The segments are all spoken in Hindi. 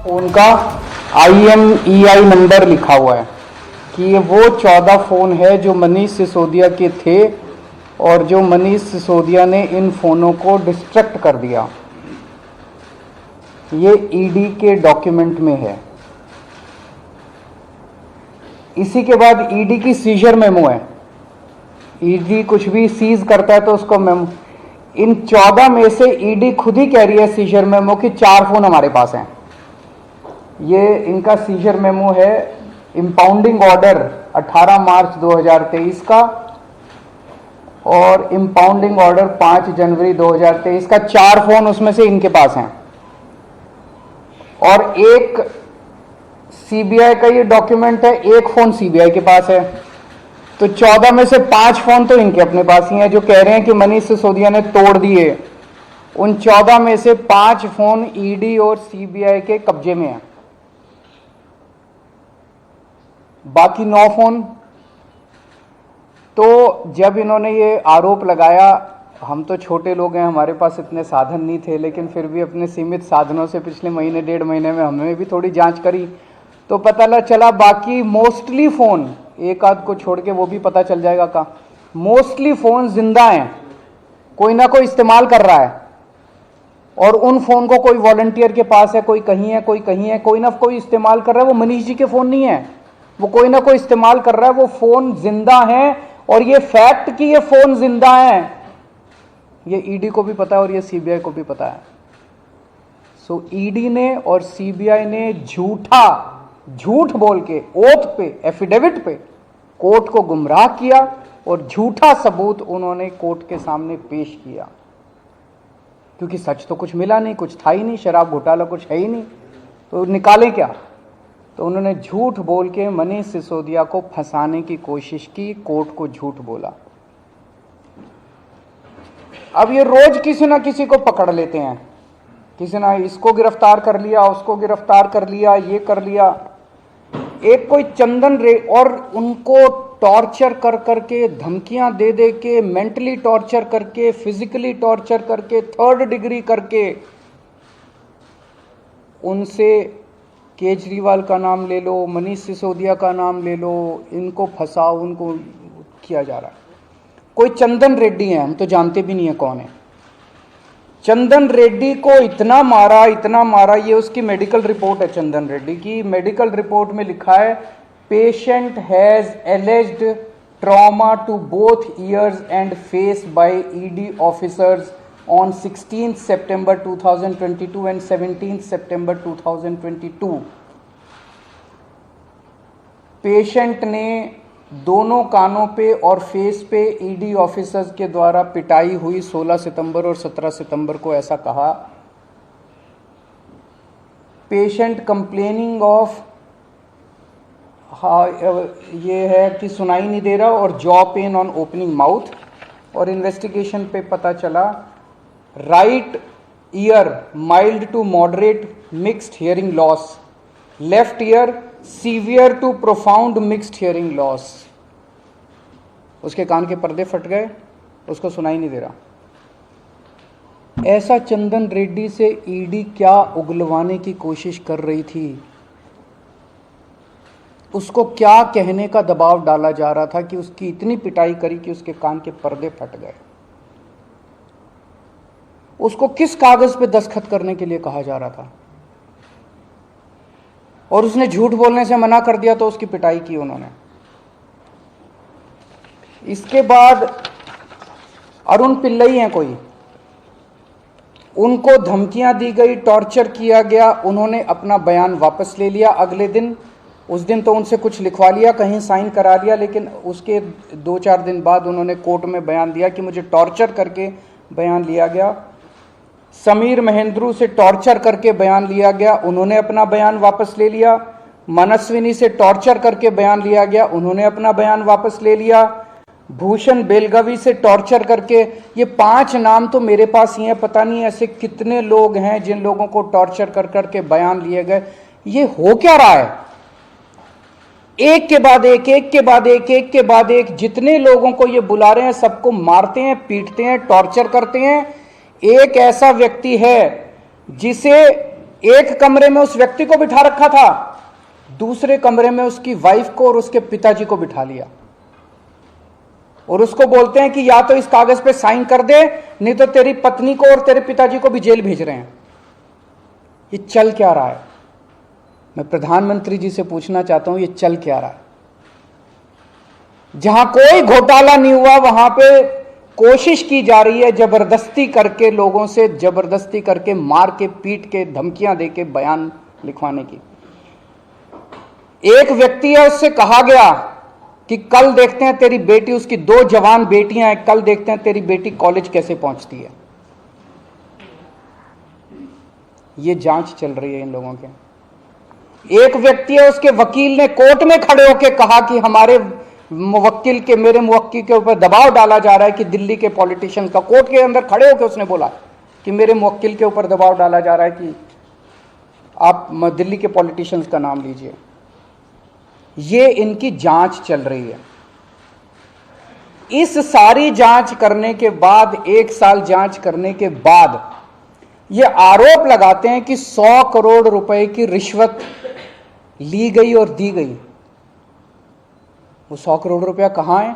फ़ोन का IMEI नंबर लिखा हुआ है कि ये वो 14 फ़ोन है जो मनीष सिसोदिया के थे और जो मनीष सिसोदिया ने इन फ़ोनों को डिस्ट्रक्ट कर दिया। ये ED के डॉक्यूमेंट में है। इसी के बाद ED की सीजर मेमो है। ED कुछ भी सीज करता है तो उसको मेमो, इन 14 में से ED खुद ही कह रही है सीजर मेमो कि 4 फ़ोन हमारे पास हैं। ये इनका सीजर मेमो है, इंपाउंडिंग ऑर्डर 18 मार्च 2023 का और इंपाउंडिंग ऑर्डर 5 जनवरी 2023 का। 4 फ़ोन उसमें से इनके पास हैं और एक CBI का ये डॉक्यूमेंट है, एक फ़ोन CBI के पास है। तो 14 में से 5 फ़ोन तो इनके अपने पास ही हैं जो कह रहे हैं कि मनीष सिसोदिया ने तोड़ दिए। उन 14 में से 5 फ़ोन ED और CBI के कब्जे में हैं, बाकी 9 फ़ोन। तो जब इन्होंने ये आरोप लगाया, हम तो छोटे लोग हैं, हमारे पास इतने साधन नहीं थे, लेकिन फिर भी अपने सीमित साधनों से पिछले महीने 1.5 महीने में हमने भी थोड़ी जांच करी तो पता चला बाकी मोस्टली फ़ोन, एक आध को छोड़ के वो भी पता चल जाएगा का, मोस्टली फ़ोन जिंदा हैं, कोई ना कोई इस्तेमाल कर रहा है। और उन फ़ोन को कोई वॉलंटियर के पास है, कोई कहीं है, कोई कहीं है, कोई ना कोई इस्तेमाल कर रहा है। वो मनीष जी के फ़ोन नहीं है, वो कोई ना कोई इस्तेमाल कर रहा है। वो फ़ोन जिंदा हैं और ये फैक्ट कि ये फ़ोन जिंदा हैं ये ED को भी पता है और ये CBI को भी पता है। सो ED ने और CBI ने झूठ बोल के ओथ पे, एफिडेविट पे कोर्ट को गुमराह किया और झूठा सबूत उन्होंने कोर्ट के सामने पेश किया, क्योंकि सच तो कुछ मिला नहीं, कुछ था ही नहीं, शराब घोटाला कुछ है ही नहीं, तो निकालें क्या। तो उन्होंने झूठ बोल के मनीष सिसोदिया को फंसाने की कोशिश की, कोर्ट को झूठ बोला। अब ये रोज किसी ना किसी को पकड़ लेते हैं, किसी ना इसको गिरफ्तार कर लिया, उसको गिरफ्तार कर लिया, ये कर लिया। एक कोई चंदन रे, और उनको टॉर्चर कर करके, धमकियां दे दे के, मेंटली टॉर्चर करके, फिजिकली टॉर्चर करके, 3rd डिग्री करके उनसे केजरीवाल का नाम ले लो, मनीष सिसोदिया का नाम ले लो, इनको फंसाओ, उनको किया जा रहा है। कोई चंदन रेड्डी है, हम तो जानते भी नहीं है कौन है। चंदन रेड्डी को इतना मारा, ये उसकी मेडिकल रिपोर्ट है। चंदन रेड्डी की मेडिकल रिपोर्ट में लिखा है, patient has alleged trauma to both ears and face by ED officers on 16th September 2022 and 17th September 2022। Patient ने दोनों कानों पे और फेस पे ED ऑफिसर्स के द्वारा पिटाई हुई 16 सितंबर और 17 सितंबर को, ऐसा कहा। पेशेंट कंप्लेनिंग ऑफ, ये है कि सुनाई नहीं दे रहा, और jaw pain on opening mouth. और इन्वेस्टिगेशन पे पता चला right ear mild to moderate mixed hearing loss, left ear severe to profound mixed hearing loss. उसके कान के पर्दे फट गए, उसको सुनाई नहीं दे रहा। ऐसा चंदन रेड्डी से ED क्या उगलवाने की कोशिश कर रही थी, उसको क्या कहने का दबाव डाला जा रहा था कि उसकी इतनी पिटाई करी कि उसके कान के पर्दे फट गए। उसको किस कागज पे दस्तखत करने के लिए कहा जा रहा था, और उसने झूठ बोलने से मना कर दिया तो उसकी पिटाई की उन्होंने। इसके बाद अरुण पिल्लई हैं कोई, उनको धमकियां दी गई, टॉर्चर किया गया, उन्होंने अपना बयान वापस ले लिया अगले दिन। उस दिन तो उनसे कुछ लिखवा लिया, कहीं साइन करा लिया, लेकिन उसके 2-4 दिन बाद उन्होंने कोर्ट में बयान दिया कि मुझे टॉर्चर करके बयान लिया गया। समीर महेंद्रू से टॉर्चर करके बयान लिया गया, उन्होंने अपना बयान वापस ले लिया। मनस्विनी से टॉर्चर करके बयान लिया गया, उन्होंने अपना बयान वापस ले लिया। भूषण बेलगवी से टॉर्चर करके, ये 5 नाम तो मेरे पास ही हैं, पता नहीं ऐसे कितने लोग हैं जिन लोगों को टॉर्चर कर करके बयान लिए गए। ये हो क्या रहा है? एक के बाद एक, एक के बाद एक, एक के बाद एक, जितने लोगों को ये बुला रहे हैं सबको मारते हैं, पीटते हैं, टॉर्चर करते हैं। एक ऐसा व्यक्ति है जिसे एक कमरे में उस व्यक्ति को बिठा रखा था, दूसरे कमरे में उसकी वाइफ को और उसके पिताजी को बिठा लिया, और उसको बोलते हैं कि या तो इस कागज पे साइन कर दे, नहीं तो तेरी पत्नी को और तेरे पिताजी को भी जेल भेज रहे हैं। ये चल क्या रहा है? मैं प्रधानमंत्री जी से पूछना चाहता हूं, ये चल क्या रहा है? जहां कोई घोटाला नहीं हुआ वहां पे कोशिश की जा रही है जबरदस्ती करके, लोगों से जबरदस्ती करके, मार के, पीट के, धमकियां देके बयान लिखवाने की। एक व्यक्ति है, उससे कहा गया कि कल देखते हैं तेरी बेटी, उसकी 2 जवान बेटियां हैं, कल देखते हैं तेरी बेटी कॉलेज कैसे पहुंचती है। ये जांच चल रही है इन लोगों के। एक व्यक्ति है, उसके वकील ने कोर्ट में खड़े होकर कहा कि हमारे मुवक्किल के, मेरे मुवक्किल के ऊपर दबाव डाला जा रहा है कि दिल्ली के पॉलिटिशियंस का, कोर्ट के अंदर खड़े होकर उसने बोला कि मेरे मुवक्किल के ऊपर दबाव डाला जा रहा है कि आप दिल्ली के पॉलिटिशियंस का नाम लीजिए। ये इनकी जांच चल रही है। इस सारी जांच करने के बाद, 1 साल जांच करने के बाद, ये आरोप लगाते हैं कि 100 करोड़ रुपए की रिश्वत ली गई और दी गई। वो 100 करोड़ रुपया कहां है?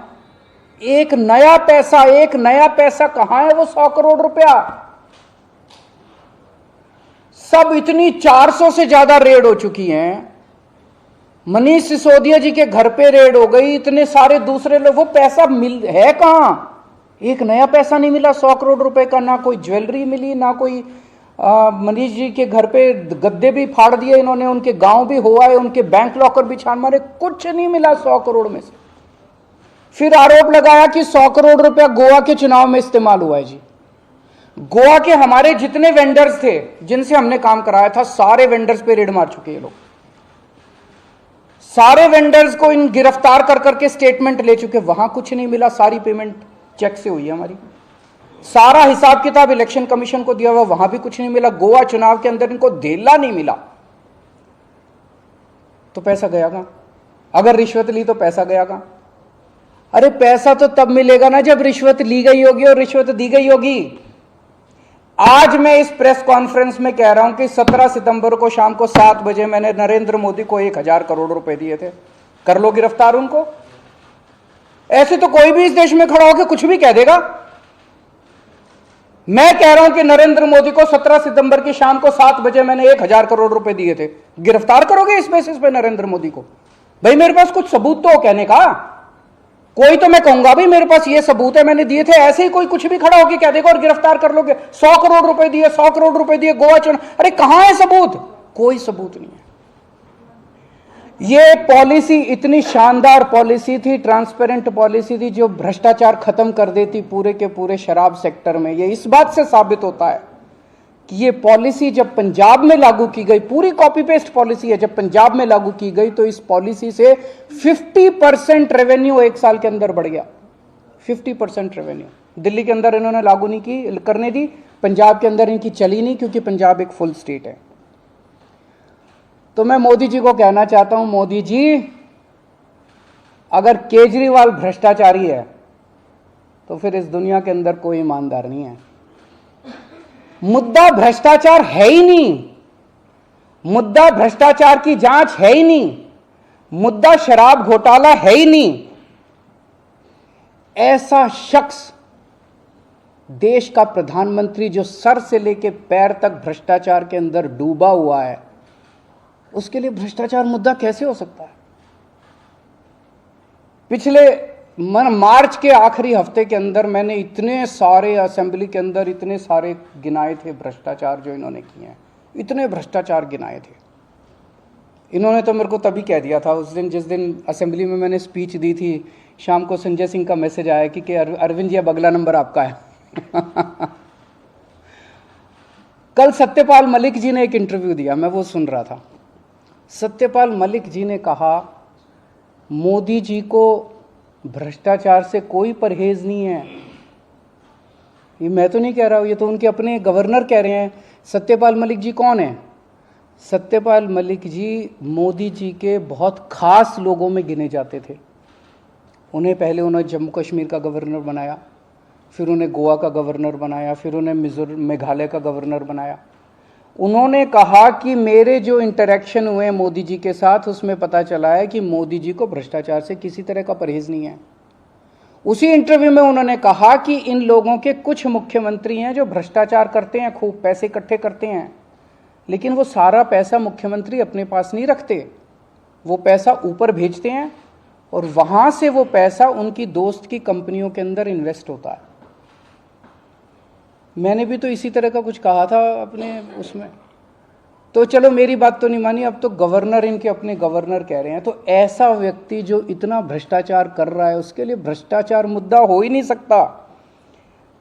एक नया पैसा कहां है वो 100 करोड़ रुपया? सब इतनी 400 से ज्यादा रेड हो चुकी हैं। मनीष सिसोदिया जी के घर पे रेड हो गई, इतने सारे दूसरे लोग, वो पैसा मिल है कहां? एक नया पैसा नहीं मिला 100 करोड़ रुपए का, ना कोई ज्वेलरी मिली, ना कोई मनीष जी के घर पे गद्दे भी फाड़ दिए इन्होंने, उनके गांव भी हुआ है, उनके बैंक लॉकर भी छान मारे, कुछ नहीं मिला 100 करोड़ में से। फिर आरोप लगाया कि 100 करोड़ रुपया गोवा के चुनाव में इस्तेमाल हुआ है। जी, गोवा के हमारे जितने वेंडर्स थे जिनसे हमने काम कराया था, सारे वेंडर्स पे रेड मार चुके हैं लोग। सारे वेंडर्स को इन गिरफ्तार कर करके स्टेटमेंट ले चुके, वहां कुछ नहीं मिला, सारी पेमेंट चेक से हुई है हमारी। सारा हिसाब किताब इलेक्शन कमीशन को दिया हुआ, वहां भी कुछ नहीं मिला। गोवा चुनाव के अंदर इनको धेला नहीं मिला, तो पैसा गया कहां? अगर रिश्वत ली तो पैसा गया कहां? अरे पैसा तो तब मिलेगा ना जब रिश्वत ली गई होगी और रिश्वत दी गई होगी। आज मैं इस प्रेस कॉन्फ्रेंस में कह रहा हूं कि 17 सितंबर को शाम को 7 बजे मैंने नरेंद्र मोदी को 1000 करोड़ रुपए दिए थे। कर लो गिरफ्तार उनको। ऐसे तो कोई भी इस देश में खड़ा होकर कुछ भी कह देगा। मैं कह रहा हूं कि नरेंद्र मोदी को 17 सितंबर की शाम को 7 बजे मैंने 1000 करोड़ रुपए दिए थे। गिरफ्तार करोगे इस बेसिस पे नरेंद्र मोदी को? भाई मेरे पास कुछ सबूत तो हो कहने का। कोई तो मैं कहूंगा भाई मेरे पास ये सबूत है, मैंने दिए थे। ऐसे ही कोई कुछ भी खड़ा होकर कह देगा और गिरफ्तार कर लोगे। 100 करोड़ रुपए दिए, 100 करोड़ रुपए दिए गोवा चुनाव। अरे कहां है सबूत? कोई सबूत नहीं है। ये पॉलिसी इतनी शानदार पॉलिसी थी, ट्रांसपेरेंट पॉलिसी थी, जो भ्रष्टाचार खत्म कर देती पूरे के पूरे शराब सेक्टर में। ये इस बात से साबित होता है कि ये पॉलिसी जब पंजाब में लागू की गई, पूरी कॉपी पेस्ट पॉलिसी है, जब पंजाब में लागू की गई तो इस पॉलिसी से 50% रेवेन्यू 1 साल के अंदर बढ़ गया। 50% रेवेन्यू दिल्ली के अंदर इन्होंने लागू नहीं की, करने दी। पंजाब के अंदर इनकी चली नहीं, क्योंकि पंजाब एक फुल स्टेट है। तो मैं मोदी जी को कहना चाहता हूं, मोदी जी अगर केजरीवाल भ्रष्टाचारी है तो फिर इस दुनिया के अंदर कोई ईमानदार नहीं है। मुद्दा भ्रष्टाचार है ही नहीं, मुद्दा भ्रष्टाचार की जांच है ही नहीं, मुद्दा शराब घोटाला है ही नहीं। ऐसा शख्स, देश का प्रधानमंत्री जो सर से लेकर पैर तक भ्रष्टाचार के अंदर डूबा हुआ है, उसके लिए भ्रष्टाचार मुद्दा कैसे हो सकता है? पिछले मार्च के आखिरी हफ्ते के अंदर मैंने इतने सारे असेंबली के अंदर इतने सारे गिनाए थे भ्रष्टाचार जो इन्होंने किए हैं, इतने भ्रष्टाचार गिनाए थे। इन्होंने तो मेरे को तभी कह दिया था उस दिन, जिस दिन असेंबली में मैंने स्पीच दी थी, शाम को संजय सिंह का मैसेज आया कि अरविंद जी अब अगला नंबर आपका है। कल सत्यपाल मलिक जी ने एक इंटरव्यू दिया, मैं वो सुन रहा था। सत्यपाल मलिक जी ने कहा मोदी जी को भ्रष्टाचार से कोई परहेज नहीं है। ये मैं तो नहीं कह रहा हूं, ये तो उनके अपने गवर्नर कह रहे हैं। सत्यपाल मलिक जी कौन है? सत्यपाल मलिक जी मोदी जी के बहुत खास लोगों में गिने जाते थे। उन्हें पहले उन्होंने जम्मू कश्मीर का गवर्नर बनाया, फिर उन्हें गोवा का गवर्नर बनाया, फिर उन्हें मेघालय का गवर्नर बनाया। उन्होंने कहा कि मेरे जो इंटरेक्शन हुए मोदी जी के साथ उसमें पता चला है कि मोदी जी को भ्रष्टाचार से किसी तरह का परहेज नहीं है। उसी इंटरव्यू में उन्होंने कहा कि इन लोगों के कुछ मुख्यमंत्री हैं जो भ्रष्टाचार करते हैं, खूब पैसे इकट्ठे करते हैं, लेकिन वो सारा पैसा मुख्यमंत्री अपने पास नहीं रखते, वो पैसा ऊपर भेजते हैं और वहां से वो पैसा उनकी दोस्त की कंपनियों के अंदर इन्वेस्ट होता है। मैंने भी तो इसी तरह का कुछ कहा था अपने उसमें, तो चलो मेरी बात तो नहीं मानी, अब तो गवर्नर इनके अपने गवर्नर कह रहे हैं। तो ऐसा व्यक्ति जो इतना भ्रष्टाचार कर रहा है उसके लिए भ्रष्टाचार मुद्दा हो ही नहीं सकता,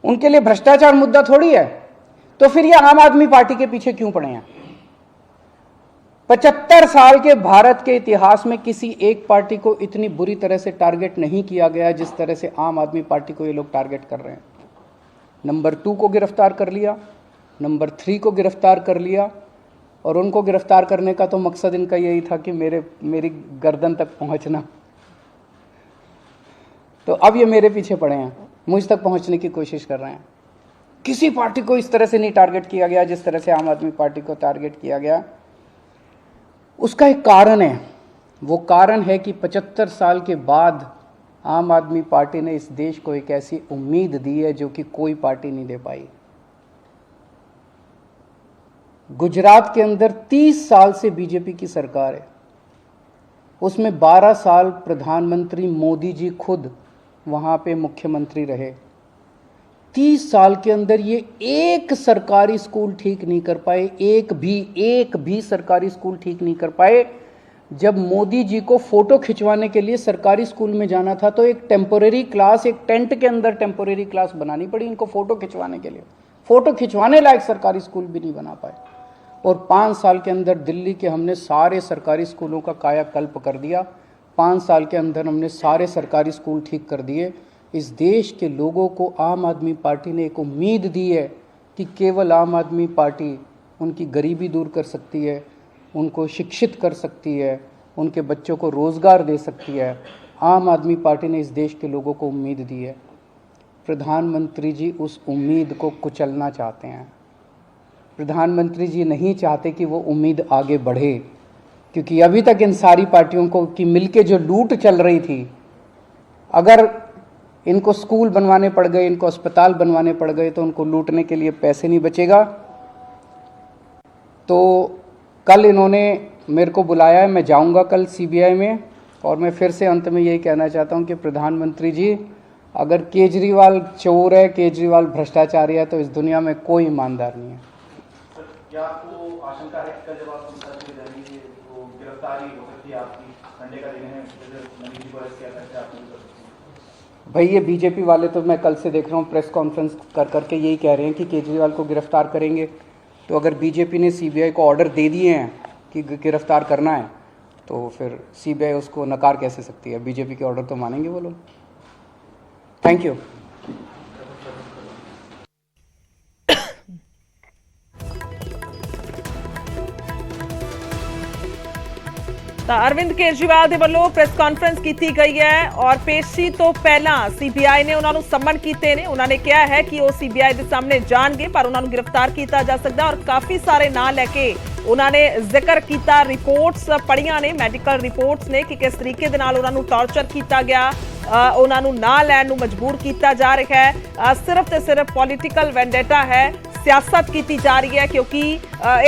उनके लिए भ्रष्टाचार मुद्दा थोड़ी है। तो फिर ये आम आदमी पार्टी के पीछे क्यों पड़े हैं? 75 साल के भारत के इतिहास में किसी एक पार्टी को इतनी बुरी तरह से टारगेट नहीं किया गया जिस तरह से आम आदमी पार्टी को ये लोग टारगेट कर रहे हैं। नंबर 2 को गिरफ्तार कर लिया, नंबर 3 को गिरफ्तार कर लिया, और उनको गिरफ्तार करने का तो मकसद इनका यही था कि मेरी गर्दन तक पहुंचना। तो अब ये मेरे पीछे पड़े हैं, मुझ तक पहुंचने की कोशिश कर रहे हैं। किसी पार्टी को इस तरह से नहीं टारगेट किया गया जिस तरह से आम आदमी पार्टी को टारगेट किया गया। उसका एक कारण है, वो कारण है कि 75 साल के बाद आम आदमी पार्टी ने इस देश को एक ऐसी उम्मीद दी है जो कि कोई पार्टी नहीं दे पाई। गुजरात के अंदर 30 साल से बीजेपी की सरकार है, उसमें 12 साल प्रधानमंत्री मोदी जी खुद वहां पे मुख्यमंत्री रहे। 30 साल के अंदर ये एक सरकारी स्कूल ठीक नहीं कर पाए, एक भी सरकारी स्कूल ठीक नहीं कर पाए। जब मोदी जी को फोटो खिंचवाने के लिए सरकारी स्कूल में जाना था तो एक टेम्पोरेरी क्लास, एक टेंट के अंदर टेम्पोरेरी क्लास बनानी पड़ी इनको फोटो खिंचवाने के लिए। फोटो खिंचवाने लायक सरकारी स्कूल भी नहीं बना पाए। और 5 साल के अंदर दिल्ली के हमने सारे सरकारी स्कूलों का कायाकल्प कर दिया। 5 साल के अंदर हमने सारे सरकारी स्कूल ठीक कर दिए। इस देश के लोगों को आम आदमी पार्टी ने एक उम्मीद दी है कि केवल आम आदमी पार्टी उनकी गरीबी दूर कर सकती है, उनको शिक्षित कर सकती है, उनके बच्चों को रोज़गार दे सकती है। आम आदमी पार्टी ने इस देश के लोगों को उम्मीद दी है। प्रधानमंत्री जी उस उम्मीद को कुचलना चाहते हैं। प्रधानमंत्री जी नहीं चाहते कि वो उम्मीद आगे बढ़े, क्योंकि अभी तक इन सारी पार्टियों को की मिलके जो लूट चल रही थी, अगर इनको स्कूल बनवाने पड़ गए, इनको अस्पताल बनवाने पड़ गए तो उनको लूटने के लिए पैसे नहीं बचेगा। तो कल इन्होंने मेरे को बुलाया है, मैं जाऊंगा कल सीबीआई में, और मैं फिर से अंत में यही कहना चाहता हूं कि प्रधानमंत्री जी, अगर केजरीवाल चोर है, केजरीवाल भ्रष्टाचारी है, तो इस दुनिया में कोई ईमानदार नहीं है। क्या आपको आशंका है कि कल जब आप संसद में जाएंगे तो गिरफ्तारी हो सकती है आपकी? संडे का दिन है, मोदी जी को अरेस्ट किया करके आप नहीं कर सकते? भाई ये बीजेपी वाले तो मैं कल से देख रहा हूँ प्रेस कॉन्फ्रेंस कर करके यही कह रहे हैं कि केजरीवाल को गिरफ्तार करेंगे। तो अगर बीजेपी ने सीबीआई को ऑर्डर दे दिए हैं कि गिरफ्तार करना है, तो फिर सीबीआई उसको नकार कैसे सकती है? बीजेपी के ऑर्डर तो मानेंगे वो लोग। Thank you. ਤਾਂ ਅਰਵਿੰਦ ਕੇਜਰੀਵਾਲ ਦੇ ਵੱਲੋਂ ਪ੍ਰੈਸ ਕਾਨਫਰੰਸ ਕੀਤੀ ਗਈ ਹੈ ਔਰ ਪੇਸ਼ੀ ਤੋਂ ਪਹਿਲਾਂ ਸੀਬੀਆਈ ਨੇ ਉਹਨਾਂ ਨੂੰ ਸਮਨ ਕੀਤੇ ਨੇ। ਉਹਨਾਂ ਨੇ ਕਿਹਾ ਹੈ ਕਿ ਉਹ ਸੀਬੀਆਈ ਦੇ ਸਾਹਮਣੇ ਜਾਣਗੇ, ਪਰ ਉਹਨਾਂ ਨੂੰ ਗ੍ਰਿਫਤਾਰ ਕੀਤਾ ਜਾ ਸਕਦਾ ਔਰ ਕਾਫੀ ਸਾਰੇ ਨਾਂ ਲੈ ਕੇ ਉਹਨਾਂ ਨੇ ਜ਼ਿਕਰ ਕੀਤਾ। ਰਿਪੋਰਟਸ ਪੜ੍ਹੀਆਂ ਨੇ, ਮੈਡੀਕਲ ਰਿਪੋਰਟਸ ਨੇ ਕਿ ਕਿਸ ਤਰੀਕੇ ਦੇ ਨਾਲ ਉਹਨਾਂ ਨੂੰ ਟਾਰਚਰ ਕੀਤਾ ਗਿਆ, ਉਹਨਾਂ ਨੂੰ ਨਾਂ ਲੈਣ ਨੂੰ ਮਜਬੂਰ ਕੀਤਾ ਜਾ ਰਿਹਾ ਹੈ। ਸਿਰਫ ਤੇ ਸਿਰਫ ਪੋਲੀਟੀਕਲ ਵੈਂਡੇਟਾ ਹੈ, सियासत की जा रही है, क्योंकि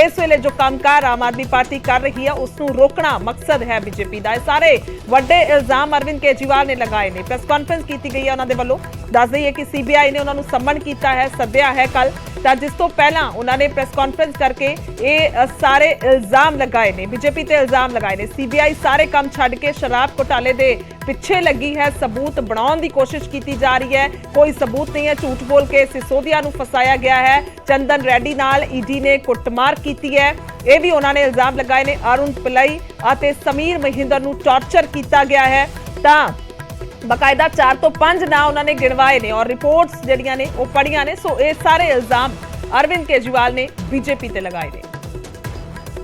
इस वेले जो कामकार आम आदमी पार्टी कर रही है उसनू रोकना मकसद है बीजेपी का। सारे वड्डे इल्जाम अरविंद केजरीवाल ने लगाए ने। प्रेस कॉन्फ्रेंस की गई है उन्होंने वालों। दस दईए कि सीबीआई ने उन्होंने समन किया है, सद्या है कल, जिस तो पहला उन्होंने प्रेस कॉन्फ्रेंस करके ये सारे इल्जाम लगाए ने, बीजेपी ते इल्जाम लगाए ने। सीबीआई सारे काम छड्ड के शराब घोटाले दे पिछे लगी है, सबूत बनाने की कोशिश की जा रही है। कोई सबूत नहीं है, झूठ बोल के सिसोदिया नूं फसाया गया है। चंदन रेड्डी नाल ईडी ने कुटमार की है, ये भी उन्होंने इल्जाम लगाए ने। अरुण पिल्लई और समीर महिंदर नूं टॉर्चर किया गया है। बकायदा 4 तो 5 नाम उन्होंने गिणवाए ने और रिपोर्ट्स जड़ियां ने वो पढ़ियां ने। सो ये सारे इल्जाम अरविंद केजरीवाल ने बीजेपी ते लगाए ने।